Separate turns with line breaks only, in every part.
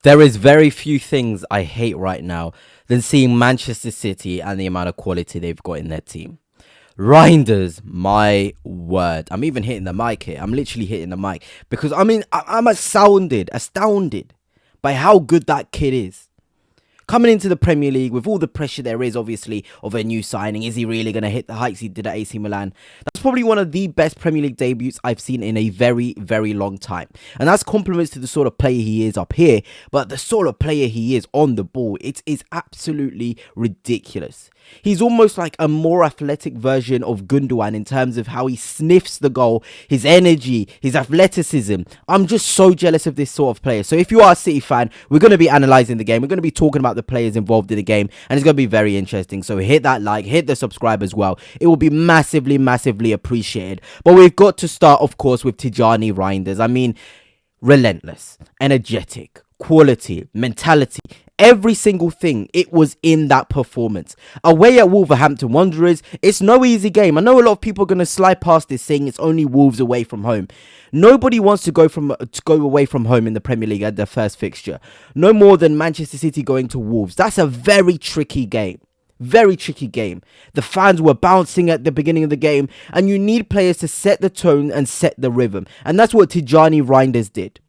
There is very few things I hate right now than seeing Manchester City and the amount of quality they've got in their team. Reijnders, my word. I'm even hitting the mic here. I'm literally hitting the mic because I'm astounded by how good that kid is. Coming into the Premier League with all the pressure there is, obviously, of a new signing. Is he really going to hit the heights he did at AC Milan? That's probably one of the best Premier League debuts I've seen in a very, very long time. And that's compliments to the sort of player he is up here. But the sort of player he is on the ball, it is absolutely ridiculous. He's almost like a more athletic version of Gundogan in terms of how he sniffs the goal, his energy, his athleticism. I'm just so jealous of this sort of player. So if you are a City fan, we're going to be analysing the game. We're going to be talking about the players involved in the game, and it's going to be very interesting. So hit that like, hit the subscribe as well. It will be massively appreciated. But we've got to start, of course, with Tijjani Reijnders. I mean, relentless, energetic, quality, mentality, every single thing, it was in that performance. Away at Wolverhampton Wanderers, it's no easy game. I know a lot of people are going to slide past this saying it's only Wolves away from home. Nobody wants to go away from home in the Premier League at their first fixture. No more than Manchester City going to Wolves. That's a very tricky game. Very tricky game. The fans were bouncing at the beginning of the game, and you need players to set the tone and set the rhythm. And that's what Tijjani Reijnders did.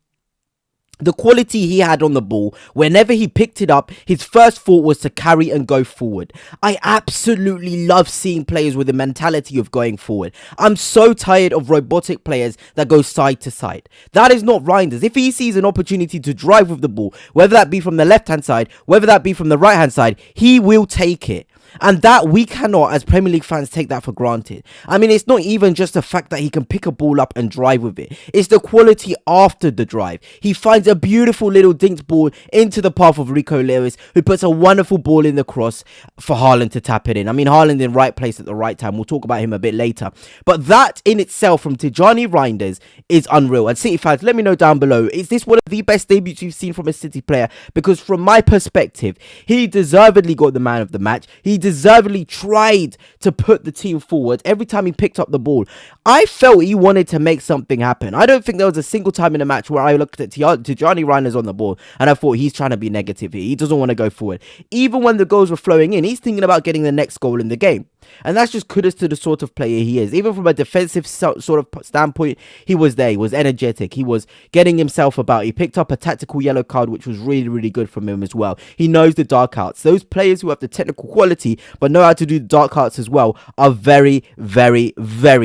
The quality he had on the ball, whenever he picked it up, his first thought was to carry and go forward. I absolutely love seeing players with the mentality of going forward. I'm so tired of robotic players that go side to side. That is not Reijnders. If he sees an opportunity to drive with the ball, whether that be from the left-hand side, whether that be from the right-hand side, he will take it. And that we cannot, as Premier League fans, take that for granted. I mean, it's not even just the fact that he can pick a ball up and drive with it. It's the quality after the drive. He finds a beautiful little dinked ball into the path of Rico Lewis, who puts a wonderful ball in the cross for Haaland to tap it in. I mean, Haaland in right place at the right time. We'll talk about him a bit later. But that in itself from Tijjani Reijnders is unreal. And City fans, let me know down below, is this one of the best debuts you've seen from a City player? Because from my perspective, he deservedly got the man of the match. He deservedly tried to put the team forward every time he picked up the ball. I felt he wanted to make something happen. I don't think there was a single time in a match where I looked at Tijjani Reijnders on the ball and I thought he's trying to be negative here. He doesn't want to go forward. Even when the goals were flowing in, he's thinking about getting the next goal in the game. And that's just kudos to the sort of player he is. Even from a defensive sort of standpoint, he was there. He was energetic. He was getting himself about. He picked up a tactical yellow card, which was really good from him as well. He knows the dark arts. Those players who have the technical quality but know how to do the dark arts as well are very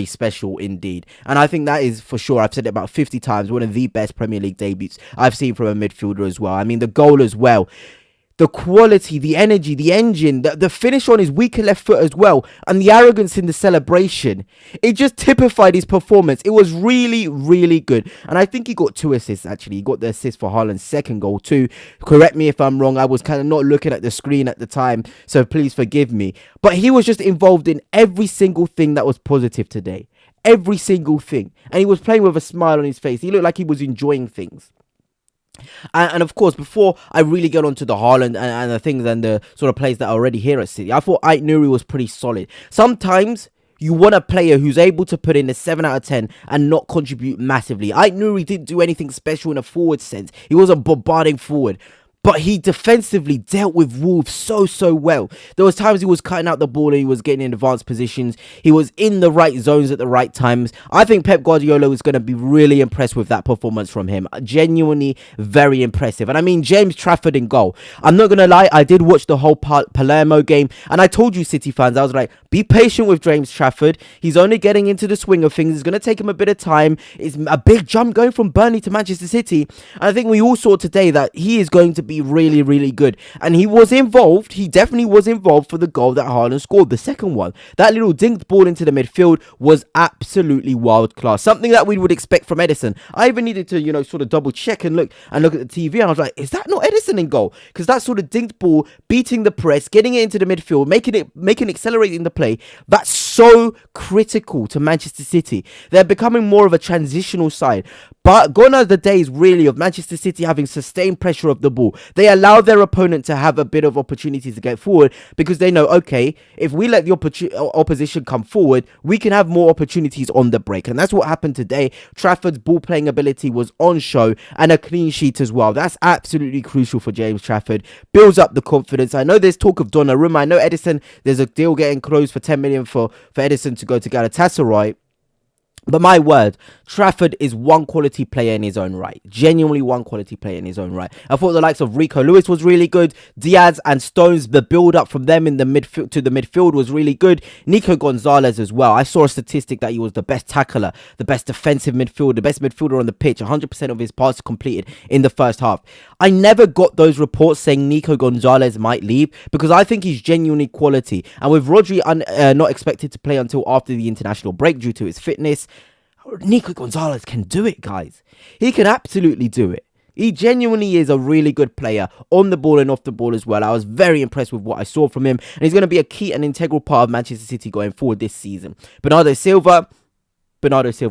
special indeed. And I think that is for sure, I've said it about 50 times, one of the best Premier League debuts I've seen from a midfielder as well. I mean, the goal as well. The quality, the energy, the engine, the finish on his weaker left foot as well, and the arrogance in the celebration. It just typified his performance. It was really good. And I think he got 2 assists, actually. He got the assist for Haaland's second goal too. Correct me if I'm wrong. I was kind of not looking at the screen at the time, so please forgive me. But he was just involved in every single thing that was positive today. Every single thing. And he was playing with a smile on his face. He looked like he was enjoying things. And of course, before I really get onto the Haaland and the things and the sort of players that are already here at City, I thought Aït-Nouri was pretty solid. Sometimes you want a player who's able to put in a 7 out of 10 and not contribute massively. Aït-Nouri didn't do anything special in a forward sense. He wasn't bombarding forward. But he defensively dealt with Wolves so well. There was times he was cutting out the ball and he was getting in advanced positions. He was in the right zones at the right times. I think Pep Guardiola was going to be really impressed with that performance from him. Genuinely very impressive. And I mean, James Trafford in goal. I'm not going to lie, I did watch the whole Palermo game. And I told you, City fans, I was like, be patient with James Trafford. He's only getting into the swing of things. It's going to take him a bit of time. It's a big jump going from Burnley to Manchester City. And I think we all saw today that he is going to be really good, and he was involved. He definitely was involved for the goal that Haaland scored, the second one. That little dinked ball into the midfield was absolutely world class, something that we would expect from Ederson. I even needed to sort of double check and look at the TV, and I was like, is that not Ederson in goal? Because that sort of dinked ball, beating the press, getting it into the midfield, making accelerating the play, that's so critical to Manchester City. They're becoming more of a transitional side. But gone are the days really of Manchester City having sustained pressure of the ball. They allow their opponent to have a bit of opportunities to get forward because they know, okay, if we let the opposition come forward, we can have more opportunities on the break. And that's what happened today. Trafford's ball playing ability was on show and a clean sheet as well. That's absolutely crucial for James Trafford. Builds up the confidence. I know there's talk of Donnarumma. I know Edison, there's a deal getting closed for 10 million for Edison to go to Galatasaray. But my word, Trafford is one quality player in his own right. Genuinely one quality player in his own right. I thought the likes of Rico Lewis was really good. Diaz and Stones, the build-up from them in the midfield to the midfield was really good. Nico Gonzalez as well. I saw a statistic that he was the best tackler, the best defensive midfielder, the best midfielder on the pitch. 100% of his passes completed in the first half. I never got those reports saying Nico Gonzalez might leave because I think he's genuinely quality. And with Rodri not expected to play until after the international break due to his fitness, Nico Gonzalez can do it, guys. He can absolutely do it. He genuinely is a really good player on the ball and off the ball as well. I was very impressed with what I saw from him. And he's going to be a key and integral part of Manchester City going forward this season. Bernardo Silva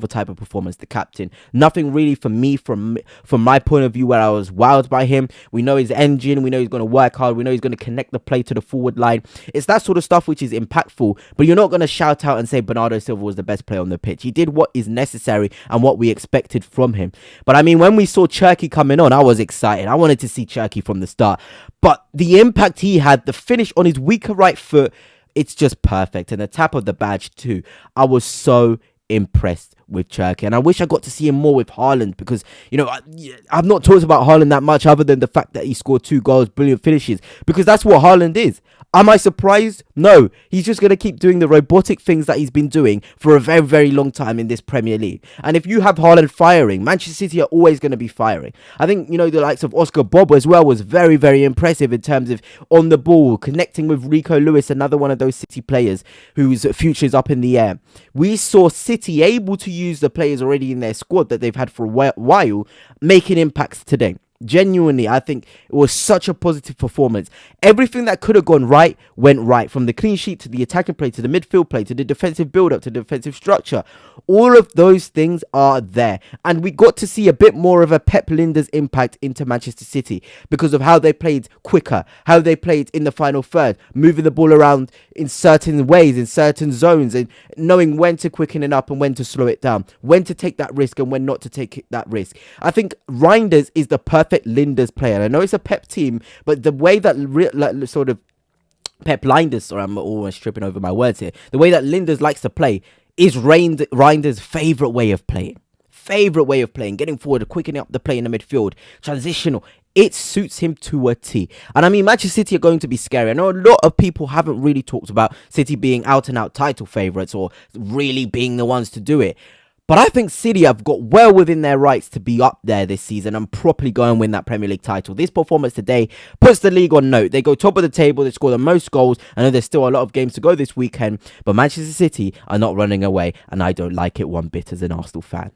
type of performance, the captain. Nothing really for me from my point of view where I was wowed by him. We know his engine. We know he's going to work hard. We know he's going to connect the play to the forward line. It's that sort of stuff which is impactful, but you're not going to shout out and say Bernardo Silva was the best player on the pitch. He did what is necessary and what we expected from him. But I mean, when we saw Cherki coming on, I was excited. I wanted to see Cherki from the start. But the impact he had, the finish on his weaker right foot, it's just perfect. And the tap of the badge too. I was so impressed with Cherki, and I wish I got to see him more with Haaland because, you know, I've not talked about Haaland that much other than the fact that he scored 2 goals, brilliant finishes, because that's what Haaland is. Am I surprised? No. He's just going to keep doing the robotic things that he's been doing for a very, very long time in this Premier League. And if you have Haaland firing, Manchester City are always going to be firing. I think, you know, the likes of Oscar Bob as well was very, very impressive in terms of on the ball, connecting with Rico Lewis, another one of those City players whose future is up in the air. We saw City able to use the players already in their squad that they've had for a while, making impacts today. Genuinely, I think it was such a positive performance. Everything that could have gone right went right, from the clean sheet to the attacking play to the midfield play to the defensive build-up to the defensive structure. All of those things are there, and we got to see a bit more of a Pep Lijnders impact into Manchester City because of how they played quicker, how they played in the final third, moving the ball around in certain ways, in certain zones, and knowing when to quicken it up and when to slow it down, when to take that risk and when not to take that risk. I think Reijnders is the perfect Lijnders player. I know it's a Pep team, but the way that sort of Pep Lijnders, or I'm almost tripping over my words here, the way that Lijnders likes to play is Reijnders' favourite way of playing. Getting forward, quickening up the play in the midfield, transitional. It suits him to a T. And I mean, Manchester City are going to be scary. I know a lot of people haven't really talked about City being out and out title favourites or really being the ones to do it. But I think City have got well within their rights to be up there this season and properly go and win that Premier League title. This performance today puts the league on note. They go top of the table. They score the most goals. I know there's still a lot of games to go this weekend, but Manchester City are not running away, and I don't like it one bit as an Arsenal fan.